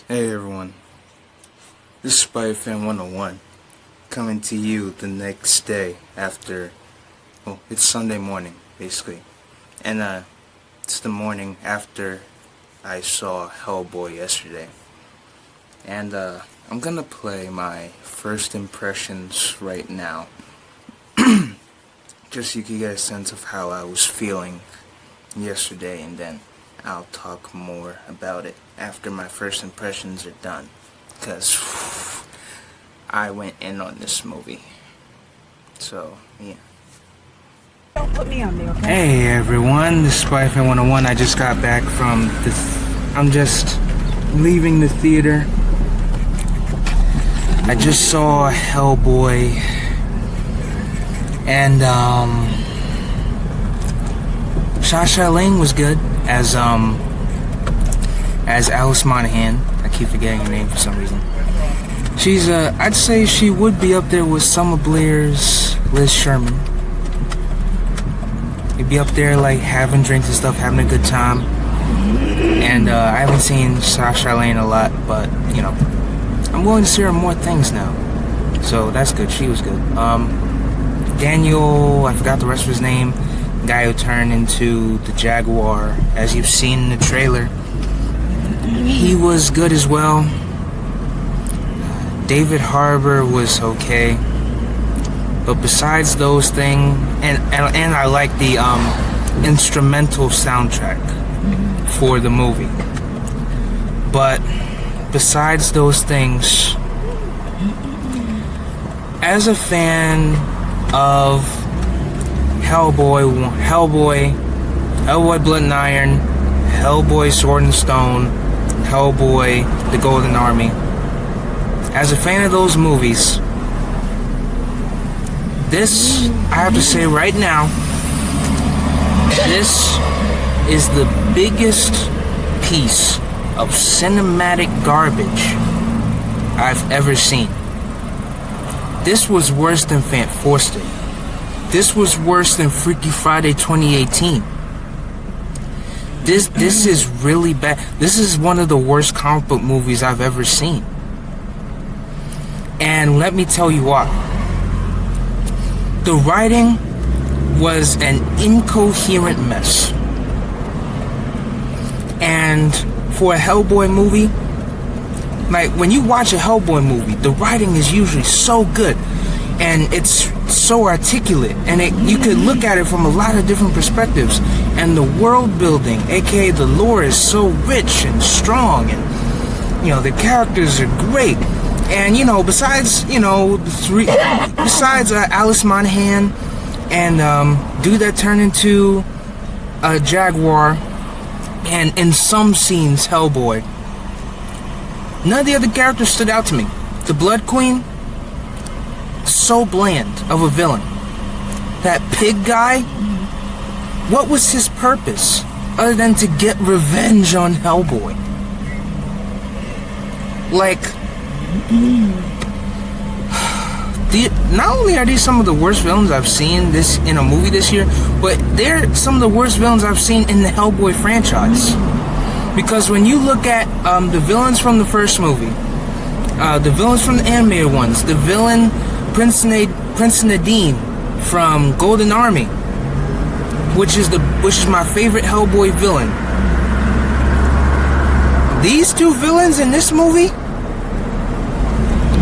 Hey everyone, this is Spider-Fan 101 coming to you the next day after, well, it's Sunday morning basically, and it's the morning after I saw Hellboy yesterday, and I'm gonna play my first impressions right now, just so you can get a sense of how I was feeling yesterday, and then I'll talk more about it after my first impressions are done, because I went in on this movie. So, yeah. Don't put me on there, okay? Hey everyone, this is Spider-Fan 101. I just got back from I'm just leaving the theater. I just saw Hellboy, and Sasha Lane was good as Alice Monaghan. I keep forgetting her name for some reason. She's I'd say she would be up there with Summer Blair's Liz Sherman. You'd be up there like having drinks and stuff, having a good time. And I haven't seen Sasha Lane a lot, but you know, I'm willing to see her in more things now. So that's good. She was good. Daniel, I forgot the rest of his name. Guy who turned into the Jaguar, as you've seen in the trailer, he was good as well. David Harbour was okay, but besides those things, and I like the instrumental soundtrack for the movie, but besides those things, as a fan of Hellboy, Blood and Iron, Hellboy, Sword and Stone, Hellboy, The Golden Army. As a fan of those movies, this, I have to say right now, this is the biggest piece of cinematic garbage I've ever seen. This was worse than Fantastic. This was worse than Freaky Friday 2018. This is really bad. This is one of the worst comic book movies I've ever seen. And let me tell you why. The writing was an incoherent mess. And for a Hellboy movie, like when you watch a Hellboy movie, the writing is usually so good. And it's so articulate, and you could look at it from a lot of different perspectives. And the world building, aka the lore, is so rich and strong, and you know the characters are great. And you know, besides Alice Monaghan and dude that turned into a Jaguar, and in some scenes Hellboy, none of the other characters stood out to me. The Blood Queen, so bland of a villain. That pig guy, what was his purpose other than to get revenge on Hellboy? Like, not only are these some of the worst villains I've seen in a movie this year, but they're some of the worst villains I've seen in the Hellboy franchise. Because when you look at the villains from the first movie, the villains from the animated ones, the villain Prince Nadine from Golden Army, which is my favorite Hellboy villain. These two villains in this movie,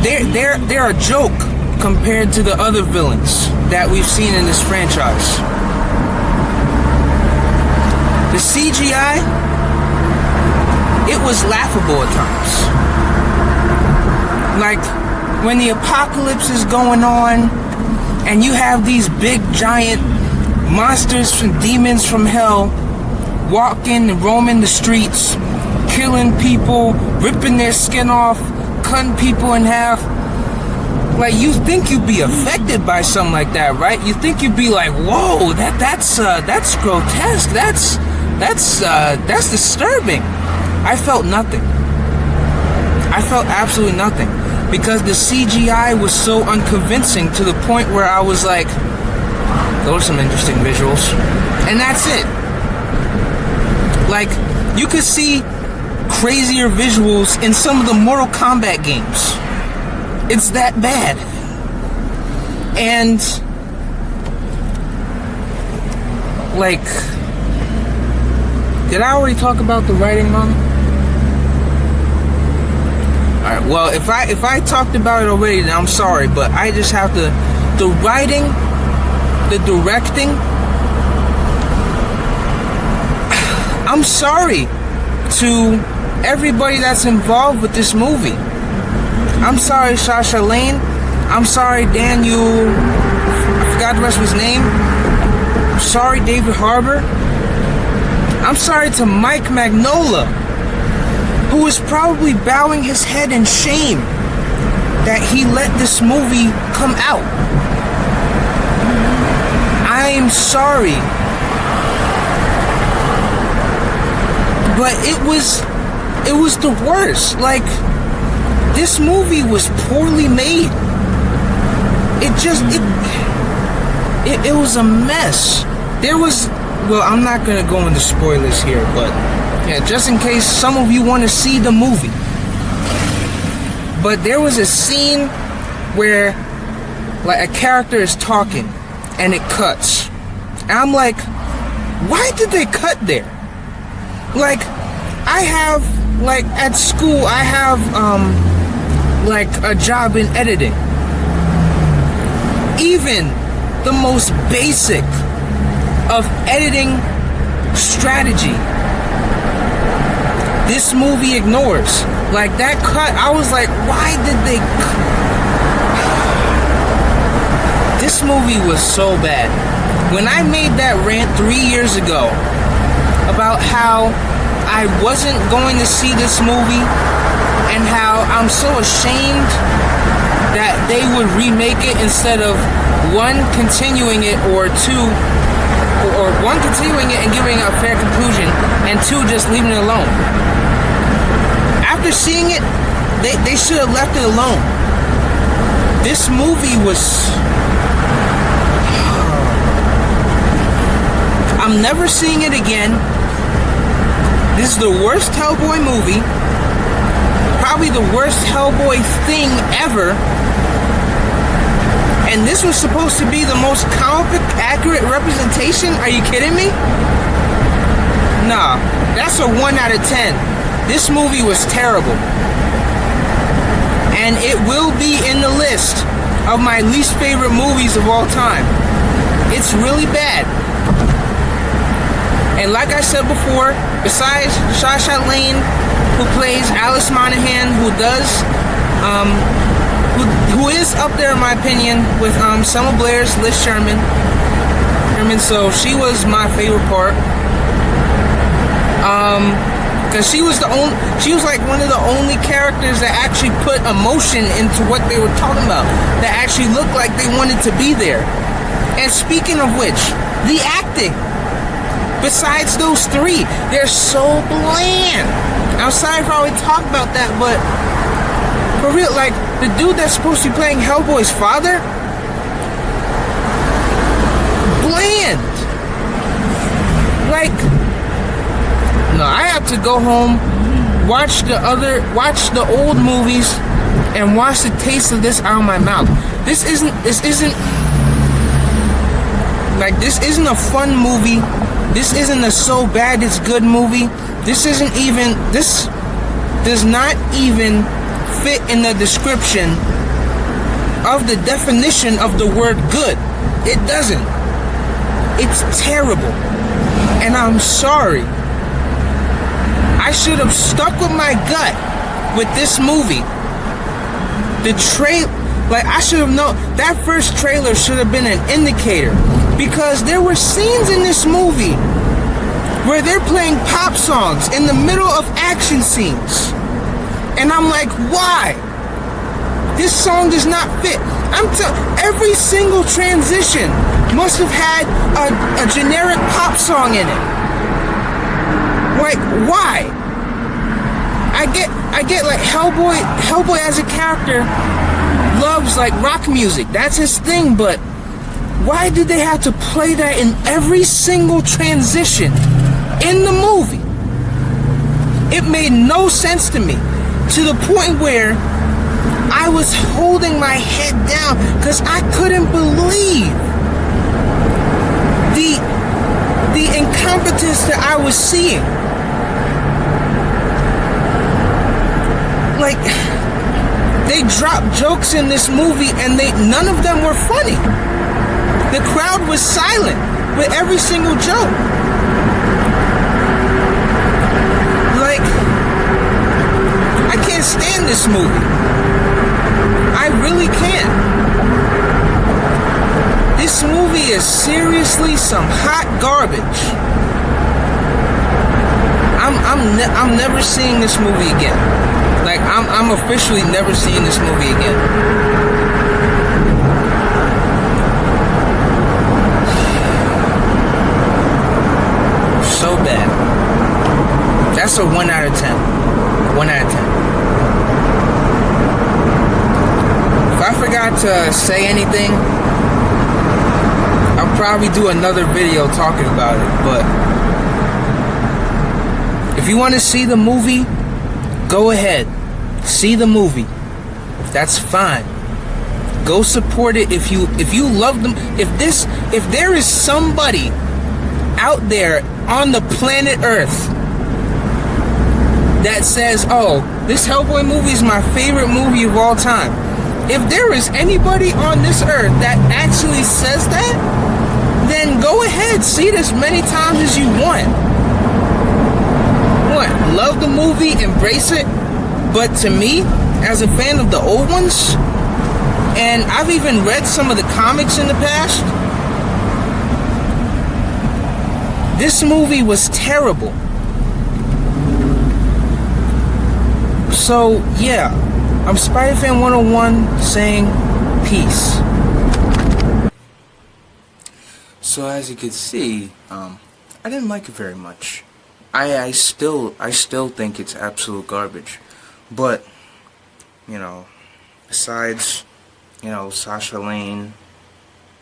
they're a joke compared to the other villains that we've seen in this franchise. The CGI, it was laughable at times. Like, when the apocalypse is going on and you have these big giant monsters and demons from hell walking and roaming the streets, killing people, ripping their skin off, cutting people in half, like, you think you'd be affected by something like that, right? You think you'd be like, whoa, that's grotesque, that's disturbing. I felt nothing. I felt absolutely nothing. Because the CGI was so unconvincing to the point where I was like, those are some interesting visuals. And that's it. Like, you could see crazier visuals in some of the Mortal Kombat games. It's that bad. And like, did I already talk about the writing, Mom? Alright, well, if I talked about it already, then I'm sorry, but I just have to. The writing, the directing, I'm sorry to everybody that's involved with this movie. I'm sorry, Sasha Lane. I'm sorry, Daniel, I forgot the rest of his name. I'm sorry, David Harbour. I'm sorry to Mike Magnola, who is probably bowing his head in shame that he let this movie come out. I am sorry. But it was the worst. Like, this movie was poorly made. It was a mess. There was, well, I'm not gonna go into spoilers here, but yeah, just in case some of you want to see the movie. But there was a scene where, like, a character is talking and it cuts. And I'm like, why did they cut there? Like, I have, like, at school, I have, like, a job in editing. Even the most basic of editing strategy, this movie ignores. Like, that cut, I was like, why did they This movie was so bad. When I made that rant 3 years ago about how I wasn't going to see this movie and how I'm so ashamed that they would remake it instead of one, continuing it, or two, or one, continuing it and giving a fair conclusion, and two, just leaving it alone. After seeing it, they should have left it alone. This movie was... I'm never seeing it again. This is the worst Hellboy movie. Probably the worst Hellboy thing ever. And this was supposed to be the most comic book accurate representation? Are you kidding me? Nah, that's a 1 out of 10. This movie was terrible. And it will be in the list of my least favorite movies of all time. It's really bad. And like I said before, besides Sasha Lane, who plays Alice Monaghan, who is up there in my opinion with Selma Blair's Liz Sherman. So she was my favorite part. Because she was like one of the only characters that actually put emotion into what they were talking about, that actually looked like they wanted to be there. And speaking of which, the acting, besides those three, they're so bland. I'm sorry if I already talked about that, but for real, like, the dude that's supposed to be playing Hellboy's father, bland. Like, no, I have to go home, watch the old movies, and watch the taste of this out of my mouth. This isn't a fun movie. This isn't a so bad it's good movie. This does not even fit in the description of the definition of the word good. It doesn't. It's terrible. And I'm sorry. I should have stuck with my gut with this movie. I should have known. That first trailer should have been an indicator. Because there were scenes in this movie where they're playing pop songs in the middle of action scenes. And I'm like, why? This song does not fit. Every single transition must have had a generic pop song in it. Like, why? I get like Hellboy as a character loves like rock music. That's his thing, but why did they have to play that in every single transition in the movie? It made no sense to me, to the point where I was holding my head down because I couldn't believe the incompetence that I was seeing. Like, they dropped jokes in this movie and none of them were funny. The crowd was silent with every single joke. Like, I can't stand this movie. I really can't. This movie is seriously some hot garbage. I'm never seeing this movie again. Like, I'm officially never seeing this movie again. So bad. That's a 1 out of 10. 1 out of 10. If I forgot to say anything, I'll probably do another video talking about it. But if you want to see the movie, go ahead. See the movie. That's fine. Go support it if you love them. If there is somebody out there on the planet Earth that says, "Oh, this Hellboy movie is my favorite movie of all time." If there is anybody on this earth that actually says that, then go ahead, see it as many times as you want. What? Love the movie, embrace it. But to me, as a fan of the old ones, and I've even read some of the comics in the past, this movie was terrible. So, yeah, I'm Spider-Fan 101 saying peace. So as you can see, I didn't like it very much. I still think it's absolute garbage. But, you know, besides, you know, Sasha Lane,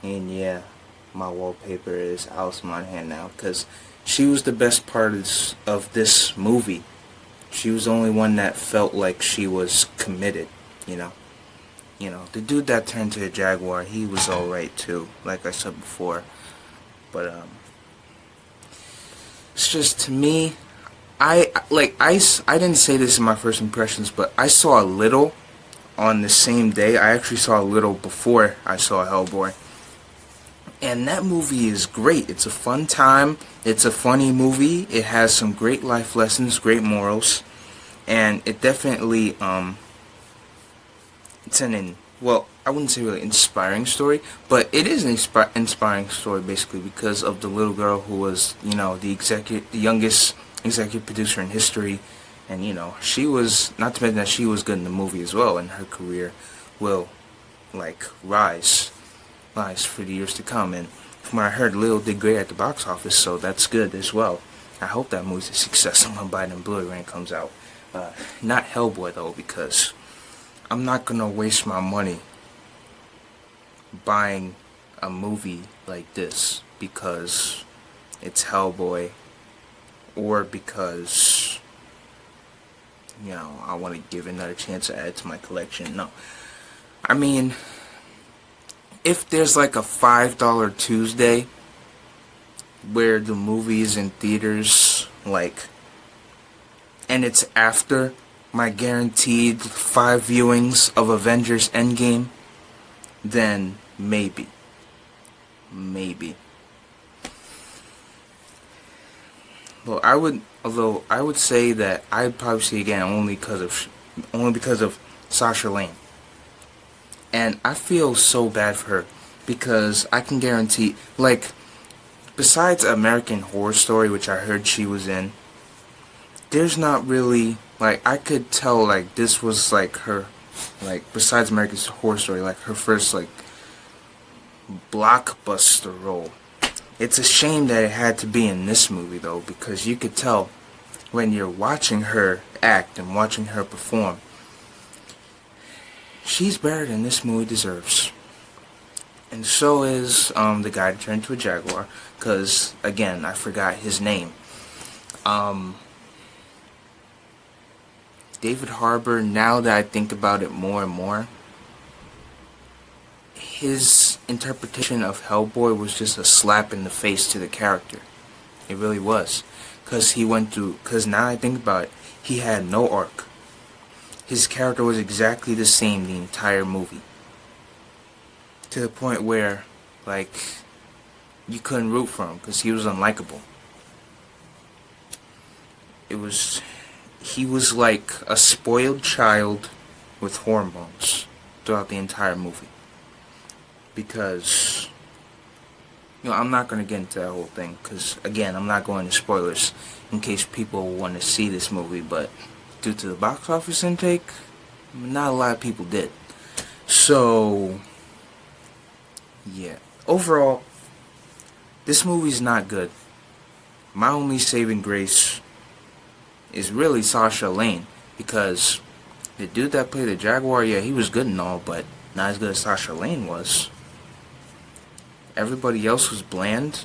and yeah, my wallpaper is Alice Monahan now, because she was the best part of this movie. She was the only one that felt like she was committed, you know. You know, the dude that turned to a Jaguar, he was alright too, like I said before. But, it's just, to me, I didn't say this in my first impressions, but I saw a little on the same day. I actually saw a little before I saw Hellboy. And that movie is great. It's a fun time. It's a funny movie. It has some great life lessons, great morals. And it definitely, it's well, I wouldn't say really inspiring story, but it is an inspiring story basically because of the little girl who was, you know, the youngest executive producer in history. And, you know, she was, not to mention that she was good in the movie as well, and her career will, like, rise for the years to come. And from what I heard, Lil did great at the box office, so that's good as well. I hope that movie's a success. I'm gonna buy it in Blu-ray when it comes out. Not Hellboy though, because I'm not gonna waste my money buying a movie like this because it's Hellboy, or because, you know, I want to give another chance to add it to my collection. No, I mean, if there's like a $5 Tuesday where the movie's in theaters, like, and it's after my guaranteed 5 viewings of Avengers Endgame, then maybe. Well, although I would say that I'd probably see it again only because of Sasha Lane. And I feel so bad for her because I can guarantee, like, besides American Horror Story, which I heard she was in, there's not really, like, I could tell, like, this was, like, her, like, besides American Horror Story, like, her first, like, blockbuster role. It's a shame that it had to be in this movie, though, because you could tell when you're watching her act and watching her perform, she's better than this movie deserves. And so is the guy that turned to a Jaguar, because, again, I forgot his name. David Harbour, now that I think about it more and more, his interpretation of Hellboy was just a slap in the face to the character. It really was. Because now I think about it, he had no arc. His character was exactly the same the entire movie. To the point where, like, you couldn't root for him because he was unlikable. He was like a spoiled child with hormones throughout the entire movie. Because, I'm not going to get into that whole thing because, again, I'm not going to spoilers in case people want to see this movie, but due to the box office intake, not a lot of people did. So, yeah. Overall, this movie's not good. My only saving grace is really Sasha Lane, because the dude that played the Jaguar, yeah, he was good and all, but not as good as Sasha Lane was. Everybody else was bland.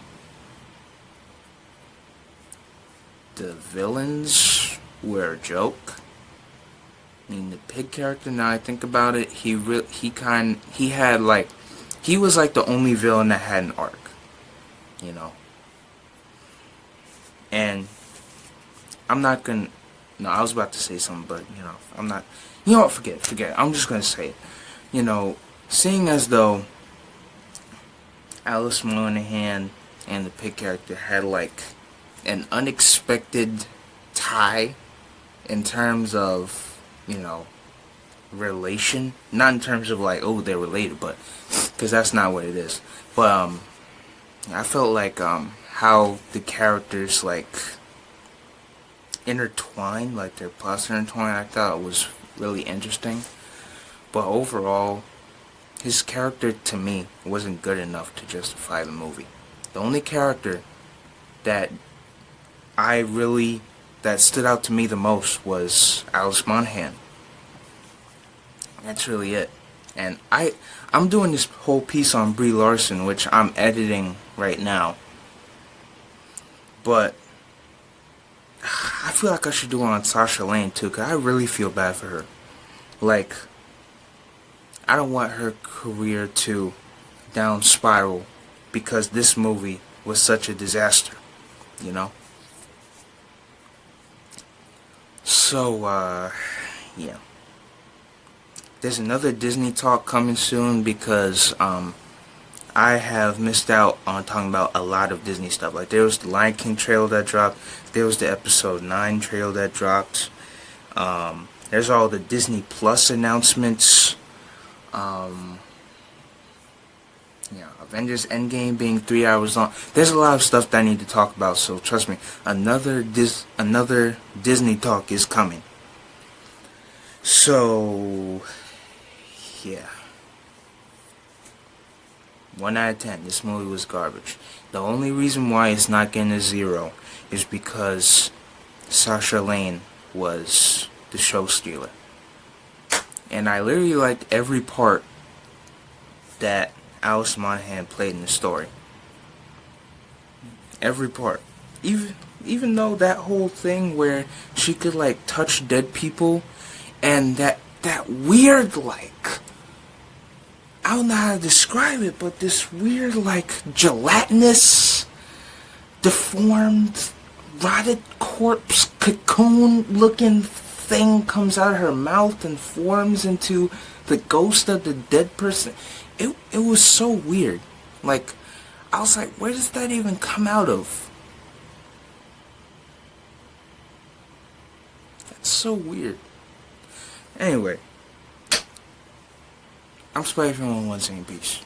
The villains were a joke. I mean, the pig character, now I think about it, he was like the only villain that had an arc, And I'm not gonna, no, I was about to say something, but, I'm not, what, forget it, I'm just gonna say it. Seeing as though Alice Monahan and the pig character had, like, an unexpected tie in terms of, relation. Not in terms of, like, oh, they're related, but, because that's not what it is. But, I felt like, how the characters, like, intertwined, like, their plots intertwined, I thought it was really interesting. But overall, his character, to me, wasn't good enough to justify the movie. The only character that stood out to me the most was Alice Monahan. That's really it. And I'm doing this whole piece on Brie Larson, which I'm editing right now. But I feel like I should do it on Sasha Lane too, because I really feel bad for her. Like, I don't want her career to down spiral because this movie was such a disaster, So, yeah. There's another Disney talk coming soon because, I have missed out on talking about a lot of Disney stuff. Like, there was the Lion King trailer that dropped. There was the episode 9 trailer that dropped. There's all the Disney Plus announcements. Avengers Endgame being 3 hours long. There's a lot of stuff that I need to talk about, so trust me, another Disney talk is coming. So, yeah. 1 out of 10, this movie was garbage. The only reason why it's not getting a 0 is because Sasha Lane was the show stealer. And I literally liked every part that Alice Monahan played in the story. Every part. Even though that whole thing where she could, like, touch dead people, and that weird, like, I don't know how to describe it, but this weird, like, gelatinous, deformed, rotted corpse, cocoon-looking thing comes out of her mouth and forms into the ghost of the dead person. It was so weird. Like, I was like, where does that even come out of? That's so weird. Anyway, I'm Spider-Man 1 saying peace.